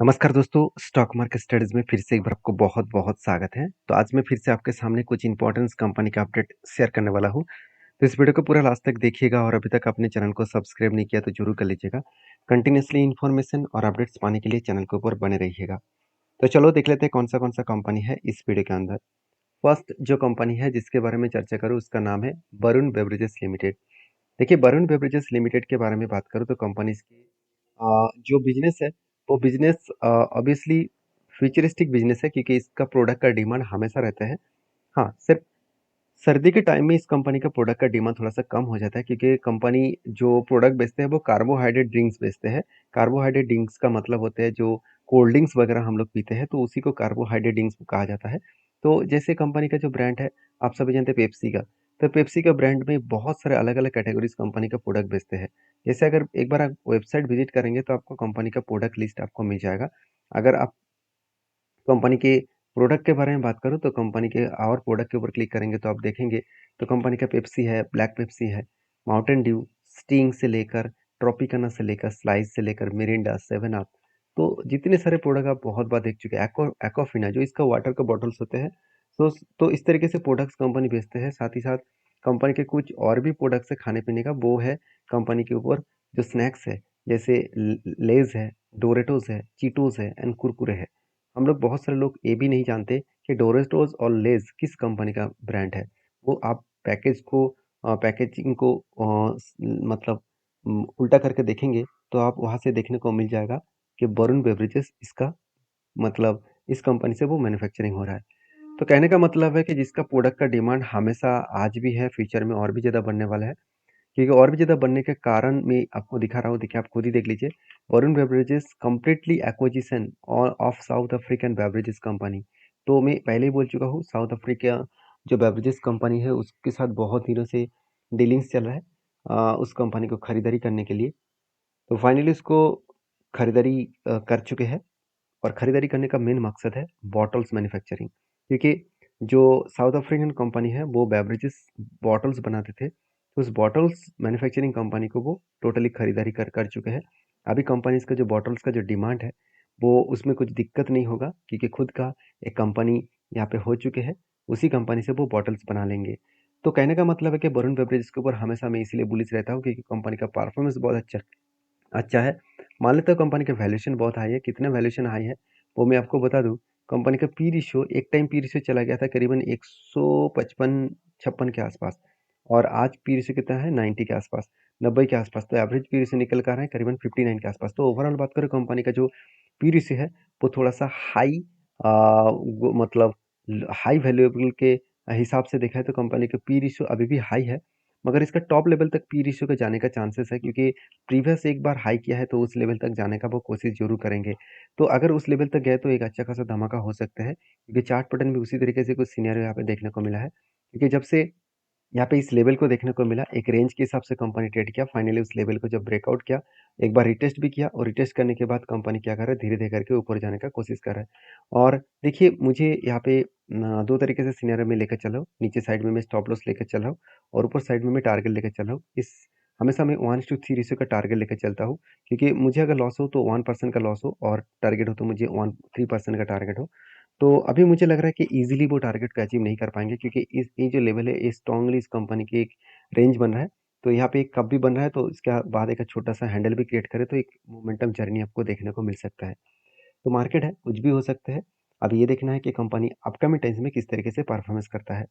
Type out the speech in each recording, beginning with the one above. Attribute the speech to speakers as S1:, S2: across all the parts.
S1: नमस्कार दोस्तों, stock market studies में फिर से एक बार आपको बहुत-बहुत स्वागत है। तो आज मैं फिर से आपके सामने कुछ इंपॉर्टेंट कंपनी का अपडेट शेयर करने वाला हूँ। तो इस वीडियो को पूरा लास्ट तक देखिएगा और अभी तक अपने चैनल को सब्सक्राइब नहीं किया तो जरूर कर लीजिएगा। कंटिन्यूअसली इन्फॉर्मेशन और अपडेट्स पाने के लिए चैनल के ऊपर बने रहिएगा। तो चलो देख लेते हैं कौन सा कंपनी है इस वीडियो के अंदर। फर्स्ट जो कंपनी है जिसके बारे में चर्चा करूँ उसका नाम है वरुण बेवरेजेस लिमिटेड। देखिए वरुण बेवरेजेस लिमिटेड के बारे में बात करूँ तो कंपनी की जो बिजनेस है वो बिजनेस ऑब्वियसली फ्यूचरिस्टिक बिजनेस है क्योंकि इसका प्रोडक्ट का डिमांड हमेशा रहता है। हाँ, सिर्फ सर्दी के टाइम में इस कंपनी का प्रोडक्ट का डिमांड थोड़ा-सा कम हो जाता है क्योंकि कंपनी जो प्रोडक्ट बेचते हैं वो कार्बोहाइड्रेट ड्रिंक्स बेचते हैं। कार्बोहाइड्रेट ड्रिंक्स का मतलब होते हैं जो कोल्ड ड्रिंक्स वगैरह हम लोग पीते हैं तो उसी को कार्बोहाइड्रेट ड्रिंक्स कहा जाता है। तो जैसे कंपनी का जो ब्रांड है आप सभी जानते हैं पेप्सी का। तो पेप्सी का ब्रांड में बहुत सारे अलग-अलग कैटेगरीज़ कंपनी का प्रोडक्ट बेचते हैं। जैसे अगर एक बार आप वेबसाइट विज़िट करेंगे तो आपको कंपनी का प्रोडक्ट लिस्ट आपको मिल जाएगा। अगर आप कंपनी के प्रोडक्ट के बारे में बात करूँ तो कंपनी के और प्रोडक्ट के ऊपर क्लिक करेंगे तो आप देखेंगे तो कंपनी का पेप्सी है, ब्लैक पेप्सी है, माउंटेन ड्यू, स्टिंग से लेकर ट्रॉपिकाना से लेकर स्लाइस से लेकर मिरिंडा, सेवन अप, तो जितने सारे प्रोडक्ट आप बहुत बार देख चुके हैं। एक्वाफिना जो इसका वाटर का बॉटल्स होते हैं। तो इस तरीके से प्रोडक्ट्स कंपनी बेचते हैं। साथ ही साथ कंपनी के कुछ और भी प्रोडक्ट्स है खाने पीने का, वो है कंपनी के ऊपर जो स्नैक्स है, जैसे लेज है, डोरेटोस है, चीटोस है एंड कुरकुरे है। हम लोग बहुत सारे लोग ये भी नहीं जानते कि डोरेटोस और लेज किस कंपनी का ब्रांड है। वो आप पैकेजिंग को मतलब उल्टा करके देखेंगे तो आप वहाँ से देखने को मिल जाएगा कि वरुण बेवरेजेस इसका मतलब इस कंपनी से वो मैन्युफैक्चरिंग हो रहा है। तो कहने का मतलब है कि जिसका प्रोडक्ट का डिमांड हमेशा आज भी है, फ्यूचर में और भी ज़्यादा बढ़ने वाला है। क्योंकि और भी ज़्यादा बनने के कारण मैं आपको दिखा रहा हूँ, देखिए आप खुद ही देख लीजिए। Varun beverages completely acquisition of south African beverages company. तो मैं पहले ही बोल चुका हूँ, साउथ अफ्रीका जो बेवरेजेस कंपनी है उसके साथ बहुत दिनों से डीलिंग्स चल रहा है उस कंपनी को खरीदारी करने के लिए। तो फाइनली उसको खरीदारी कर चुके हैं और खरीदारी करने का मेन मकसद है बॉटल्स मैन्युफैक्चरिंग। क्योंकि जो साउथ अफ्रीकन कंपनी है वो बेवरेजेस बॉटल्स बनाते थे, तो उस बॉटल्स मैन्युफैक्चरिंग कंपनी को वो टोटली खरीदारी कर कर चुके हैं। अभी कंपनीज का जो बॉटल्स का जो डिमांड है वो उसमें कुछ दिक्कत नहीं होगा क्योंकि खुद का एक कंपनी यहाँ पे हो चुके हैं। उसी कंपनी से वो बॉटल्स बना लेंगे। तो कहने का मतलब है कि वरुण बेवरेजेस के ऊपर हमेशा मैं इसीलिए बुलिश रहता हूँ क्योंकि कंपनी का परफॉर्मेंस बहुत अच्छा है। मान लेते हो कंपनी का वैल्यूएशन बहुत हाई है। कितना वैल्यूएशन हाई है वो मैं आपको बता दूँ। कंपनी का पी रेशियो एक टाइम पी रेशियो चला गया था करीबन 155-56 के आसपास और आज पी रेशियो कितना है 90 के आसपास, 90 के आसपास। तो एवरेज पी रेशियो निकल कर आ रहा है करीबन 59 के आसपास। तो ओवरऑल बात करें कंपनी का जो पी रेशियो है वो थोड़ा-सा हाई मतलब हाई वैल्यूएबल के हिसाब से देखा है तो कंपनी का पी रेशियो अभी भी हाई है। मगर इसका टॉप लेवल तक पी रेशियो के जाने का चांसेस है क्योंकि प्रीवियस एक बार हाई किया है तो उस लेवल तक जाने का वो कोशिश ज़रूर करेंगे। तो अगर उस लेवल तक गए तो एक अच्छा खासा धमाका हो सकता है क्योंकि चार्ट पैटर्न भी उसी तरीके से कुछ सिनेरियो यहाँ पे देखने को मिला है। क्योंकि जब से यहाँ पे इस लेवल को देखने को मिला, एक रेंज के हिसाब से कंपनी ट्रेड किया, फाइनली उस लेवल को जब ब्रेकआउट किया, एक बार रिटेस्ट भी किया और रिटेस्ट करने के बाद कंपनी क्या कर रहा है, धीरे-धीरे करके ऊपर जाने का कोशिश कर रहा है। और देखिए मुझे यहाँ पे 2 तरीके से सिनेरियो में लेकर चल रहा हूँ, नीचे साइड में मैं स्टॉप लॉस लेकर चल रहा हूँ और ऊपर साइड में मैं टारगेट लेकर चल रहा हूँ। इस हमेशा मैं 1:3 रेशियो का टारगेट लेकर चलता हूँ क्योंकि मुझे अगर लॉस हो तो 1% का लॉस हो और टारगेट हो तो मुझे 3% का टारगेट हो। तो अभी मुझे लग रहा है कि ईज़िली वो टारगेट को अचीव नहीं कर पाएँगे क्योंकि ये जो लेवल है ये स्ट्रांगली इस कंपनी की एक रेंज बन रहा है। तो यहाँ पे एक कप भी बन रहा है तो इसके बाद एक छोटा-सा हैंडल भी क्रिएट करे तो एक मोमेंटम जर्नी आपको देखने को मिल सकता है। तो मार्केट है, कुछ भी हो सकता है। अब ये देखना है कि कंपनी अपकमिंग टाइम्स में किस तरीके से परफॉर्मेंस करता है।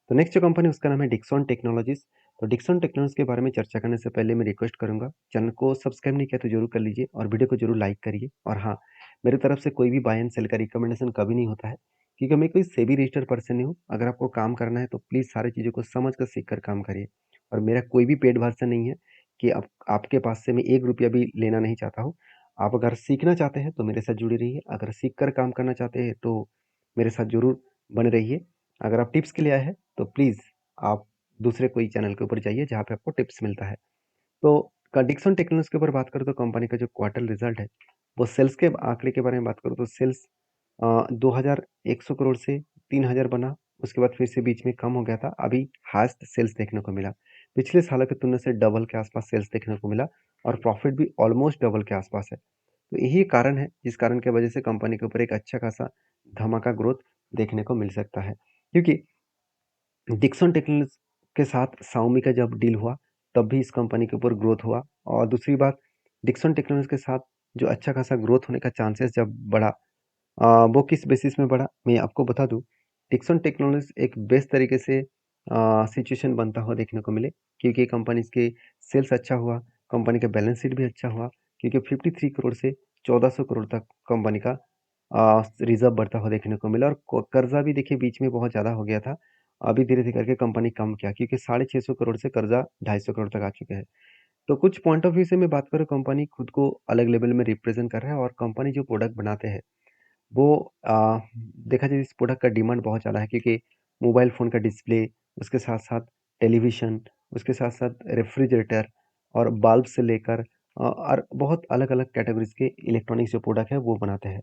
S1: तो नेक्स्ट जो कंपनी उसका नाम है डिक्सन टेक्नोलॉजीज़। तो डिक्सन टेक्नोलॉजीज़ के बारे में चर्चा करने से पहले मैं रिक्वेस्ट करूँगा, चैनल को सब्सक्राइब नहीं किया तो ज़रूर कर लीजिए और वीडियो को ज़रूर लाइक करिए। और हाँ, मेरी तरफ से कोई भी बाय एंड सेल का रिकमेंडेशन कभी नहीं होता है, क्योंकि मैं कोई सेबी रजिस्टर्ड पर्सन नहीं हूँ। अगर आपको काम करना है तो प्लीज़ सारी चीज़ों को समझ कर सीख कर काम करिए। और मेरा कोई भी पेड वर्ज़न नहीं है कि आपके पास से मैं ₹1 भी लेना नहीं चाहता हूँ। आप अगर सीखना चाहते हैं तो मेरे साथ जुड़े रहिए, अगर सीख कर काम करना चाहते हैं तो मेरे साथ ज़रूर बने रहिए। अगर आप टिप्स के लिए आए हैं तो प्लीज़ आप दूसरे कोई चैनल के ऊपर जाइए जहाँ पे आपको टिप्स मिलता है। तो डिक्सन टेक्नोलॉजीज़ के ऊपर बात करूँ तो कंपनी का जो क्वार्टर रिज़ल्ट है, वो सेल्स के आंकड़े के बारे में बात करूँ तो सेल्स 2100 करोड़ से 3000 बना, उसके बाद फिर से बीच में कम हो गया था, अभी हाईएस्ट सेल्स देखने को मिला। पिछले सालों की तुलना से डबल के आसपास सेल्स देखने को मिला और प्रॉफिट भी ऑलमोस्ट डबल के आसपास है। तो यही कारण है जिस कारण की वजह से कंपनी के ऊपर एक अच्छा खासा धमाका ग्रोथ देखने को मिल सकता है। क्योंकि डिक्सन टेक्नोलॉजीज के साथ शाओमी का जब डील हुआ तब भी इस कंपनी के ऊपर ग्रोथ हुआ। और दूसरी बात, डिक्सन टेक्नोलॉजीज के साथ जो अच्छा खासा ग्रोथ होने का चांसेस जब बढ़ा, वो किस बेसिस में बढ़ा मैं आपको बता दूं। डिक्सन टेक्नोलॉजीज एक बेस्ट तरीके से सिचुएशन बनता हुआ देखने को मिले, क्योंकि कंपनी के सेल्स अच्छा हुआ, कंपनी का बैलेंस शीट भी अच्छा हुआ, क्योंकि 53 करोड़ से 1400 करोड़ तक कंपनी का रिजर्व बढ़ता हुआ देखने को मिला। और कर्जा भी देखिए बीच में बहुत ज़्यादा हो गया था, अभी धीरे धीरे करके कंपनी कम किया, क्योंकि 650 करोड़ से कर्जा 250 करोड़ तक आ चुके हैं। तो कुछ पॉइंट ऑफ व्यू से मैं बात करूँ, कंपनी खुद को अलग लेवल में रिप्रेजेंट कर रहा है। और कंपनी जो प्रोडक्ट बनाते हैं वो देखा जाए इस प्रोडक्ट का डिमांड बहुत ज़्यादा है, क्योंकि मोबाइल फ़ोन का डिस्प्ले, उसके साथ साथ टेलीविज़न, उसके साथ साथ रेफ्रिजरेटर और बल्ब से लेकर और बहुत अलग-अलग कैटेगरीज़ के इलेक्ट्रॉनिक्स जो प्रोडक्ट है वो बनाते हैं।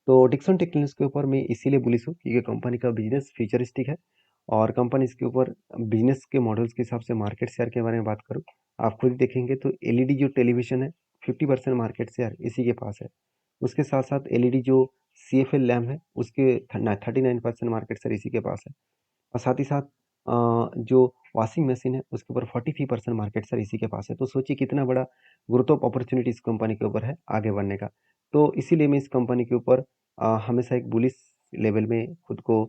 S1: तो डिक्सन टेक्नोलॉजीज के ऊपर मैं इसीलिए बुलिश हूँ, क्योंकि कंपनी का बिजनेस फ्यूचरिस्टिक है। और कंपनी इसके ऊपर बिजनेस के मॉडल्स के हिसाब से मार्केट शेयर के बारे में बात करूँ, आप खुद ही देखेंगे तो एलईडी जो टेलीविज़न है 50% मार्केट शेयर इसी के पास है। उसके साथ-साथ एलईडी जो सीएफएल लैम्प है उसके 39% मार्केट शेयर इसी के पास है। और साथ ही साथ जो वॉशिंग मशीन है उसके ऊपर 43% मार्केट शेयर इसी के पास है। तो सोचिए कितना बड़ा ग्रोथ ऑफ अपॉर्च्युनिटी इस कंपनी के ऊपर है आगे बढ़ने का। तो इसीलिए मैं इस कंपनी के ऊपर हमेशा एक बुलिश लेवल में खुद को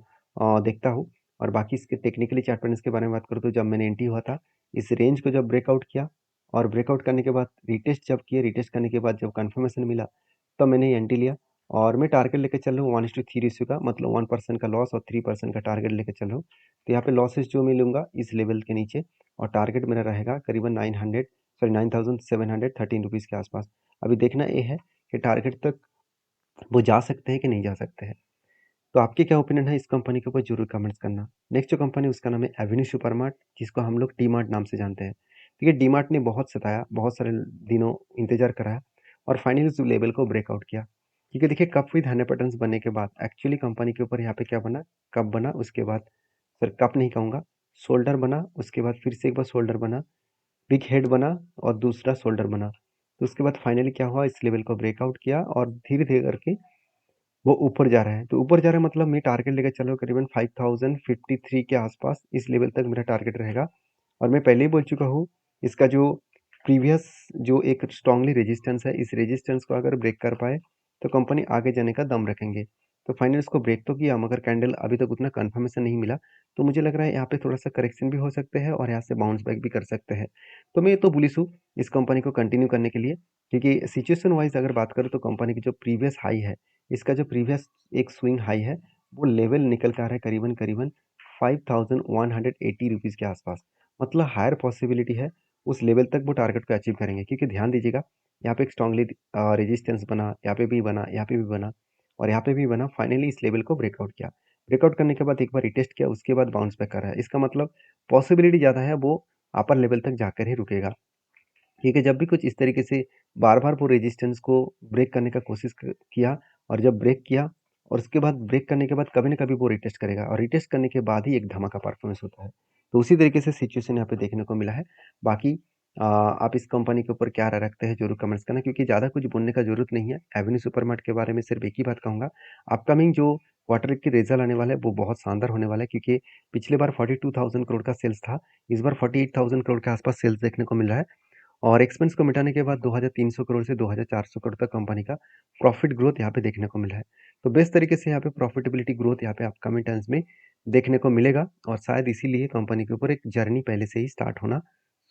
S1: देखता हूँ। और बाकी इसके टेक्निकली चार्ट पैटर्न्स के बारे में बात करूँ, तो जब मैंने एंट्री हुआ था इस रेंज को जब ब्रेकआउट किया और ब्रेकआउट करने के बाद रिटेस्ट जब किए, रिटेस्ट करने के बाद जब कंफर्मेशन मिला तब मैंने ये एंट्री लिया। और मैं टारगेट लेके चल रहा हूँ 1:3 रेशियो का, मतलब 1% का लॉस और 3% का टारगेट लेके चल रहा हूँ। तो यहाँ पे लॉसेस जो मैं लूँगा इस लेवल के नीचे, और टारगेट मेरा रहेगा करीबन 9713 रुपीज़ के आसपास। अभी देखना ये है कि टारगेट तक वो जा सकते हैं कि नहीं जा सकते हैं। तो आपके क्या ओपिनियन है इस कंपनी के ऊपर, जरूर कमेंट्स करना। नेक्स्ट जो कंपनी उसका नाम है एवेन्यू सुपरमार्ट, जिसको हम लोग डी मार्ट नाम से जानते हैं। देखिए डी मार्ट ने बहुत सताया, बहुत सारे दिनों इंतजार कराया और फाइनली उस लेवल को ब्रेकआउट किया। क्योंकि देखिए कप विद 100 पैटर्न्स बनने के बाद एक्चुअली कंपनी के ऊपर यहाँ पे क्या बना, कप बना, उसके बाद सर कप नहीं कहूँगा, शोल्डर बना, उसके बाद फिर से एक बार शोल्डर बना, बिग हेड बना और दूसरा शोल्डर बना। तो उसके बाद फाइनली क्या हुआ, इस लेवल को ब्रेकआउट किया और धीरे धीरे करके वो ऊपर जा रहा है। तो ऊपर जा रहा है मतलब मैं टारगेट लेकर चल रहा हूँ करीबन 5053 के आसपास, इस लेवल तक मेरा टारगेट रहेगा। और मैं पहले ही बोल चुका हूँ, इसका जो प्रीवियस जो एक स्ट्रांगली रेजिस्टेंस है, इस रेजिस्टेंस को अगर ब्रेक कर पाए तो कंपनी आगे जाने का दम रखेंगे। तो फाइनली इसको ब्रेक तो किया, मगर कैंडल अभी तक उतना कंफर्मेशन नहीं मिला। तो मुझे लग रहा है यहाँ पे थोड़ा सा करेक्शन भी हो सकते हैं और यहाँ से बाउंस बैक भी कर सकते हैं। तो मैं तो बुलिश हूँ इस कंपनी को कंटिन्यू करने के लिए, क्योंकि सिचुएशन वाइज अगर बात करें तो कंपनी की जो प्रीवियस हाई है, इसका जो प्रीवियस एक स्विंग हाई है वो लेवल निकल कर आ रहा है करीबन करीबन 5180 रुपीज़ के आसपास। मतलब हायर पॉसिबिलिटी है उस लेवल तक वो टारगेट को अचीव करेंगे, क्योंकि ध्यान दीजिएगा यहाँ पे एक स्ट्रांगली रेजिस्टेंस बना, यहाँ पे भी बना, यहाँ पे भी बना और यहाँ पे भी बना। फाइनली इस लेवल को ब्रेकआउट किया, ब्रेकआउट करने के बाद एक बार रिटेस्ट किया, उसके बाद बाउंस बैक कर रहा है। इसका मतलब पॉसिबिलिटी ज़्यादा है वो अपर लेवल तक जाकर ही रुकेगा, क्योंकि जब भी कुछ इस तरीके से बार-बार वो रेजिस्टेंस को ब्रेक करने का कोशिश किया और जब ब्रेक किया और उसके बाद ब्रेक करने के बाद कभी ना कभी वो रिटेस्ट करेगा और रिटेस्ट करने के बाद ही एक धमाका परफॉर्मेंस होता है। तो उसी तरीके से सिचुएशन यहाँ पे देखने को मिला है। बाकी आप इस कंपनी के ऊपर क्या राय रखते हैं जरूर कमेंट्स करना, क्योंकि ज़्यादा कुछ बोलने का जरूरत नहीं है। एवेन्यू सुपरमार्ट के बारे में सिर्फ एक ही बात कहूँगा, अपकमिंग जो क्वार्टर की रिजल्ट आने वाला है वो बहुत शानदार होने वाला है, क्योंकि पिछले बार 42,000 करोड़ का सेल्स था, इस बार 48,000 करोड़ के आसपास सेल्स देखने को मिल रहा है। और एक्सपेंस को मिटाने के बाद 2300 करोड़ से 2400 करोड़ तक कंपनी का प्रॉफिट ग्रोथ यहाँ पे देखने को मिला है। तो बेस्ट तरीके से यहाँ पे प्रॉफिटेबिलिटी ग्रोथ यहाँ पे अपकमिंग टाइम्स में देखने को मिलेगा, और शायद इसीलिए कंपनी के ऊपर एक जर्नी पहले से ही स्टार्ट होना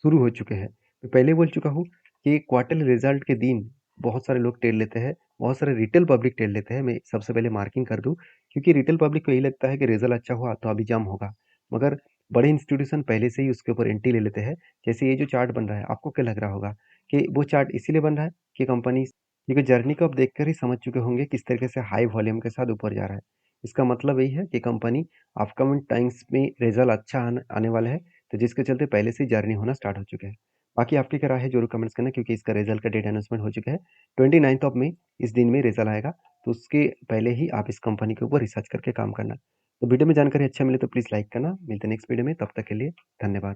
S1: शुरू हो चुके हैं। मैं पहले बोल चुका हूँ कि क्वार्टरली रिजल्ट के दिन बहुत सारे लोग टेल लेते हैं, बहुत सारे रिटेल पब्लिक टेल लेते हैं। मैं सबसे पहले मार्किंग कर दूँ, क्योंकि रिटेल पब्लिक को यही लगता है कि रिजल्ट अच्छा हुआ तो अभी जम होगा, मगर बड़े इंस्टीट्यूशन पहले से ही उसके ऊपर एंट्री ले लेते हैं। जैसे ये जो चार्ट बन रहा है, आपको क्या लग रहा होगा कि वो चार्ट इसीलिए बन रहा है कि कंपनी क्योंकि जर्नी को आप देखकर ही समझ चुके होंगे किस तरीके से हाई वॉल्यूम के साथ ऊपर जा रहा है। इसका मतलब यही है कि कंपनी अपकमिंग टाइम्स में रिजल्ट अच्छा आने वाला है, तो जिसके चलते पहले से जर्नी होना स्टार्ट हो चुके हैं। बाकी आपकी क्या राय है जरूर कमेंट्स करना, क्योंकि इसका रिजल्ट का डेट अनाउंसमेंट हो चुका है 29 ऑफ मई, इस दिन में रिजल्ट आएगा। तो उसके पहले ही आप इस कंपनी के ऊपर रिसर्च करके काम करना। तो वीडियो में जानकारी अच्छा मिले तो प्लीज़ लाइक करना। मिलते हैं नेक्स्ट वीडियो में, तब तक के लिए धन्यवाद।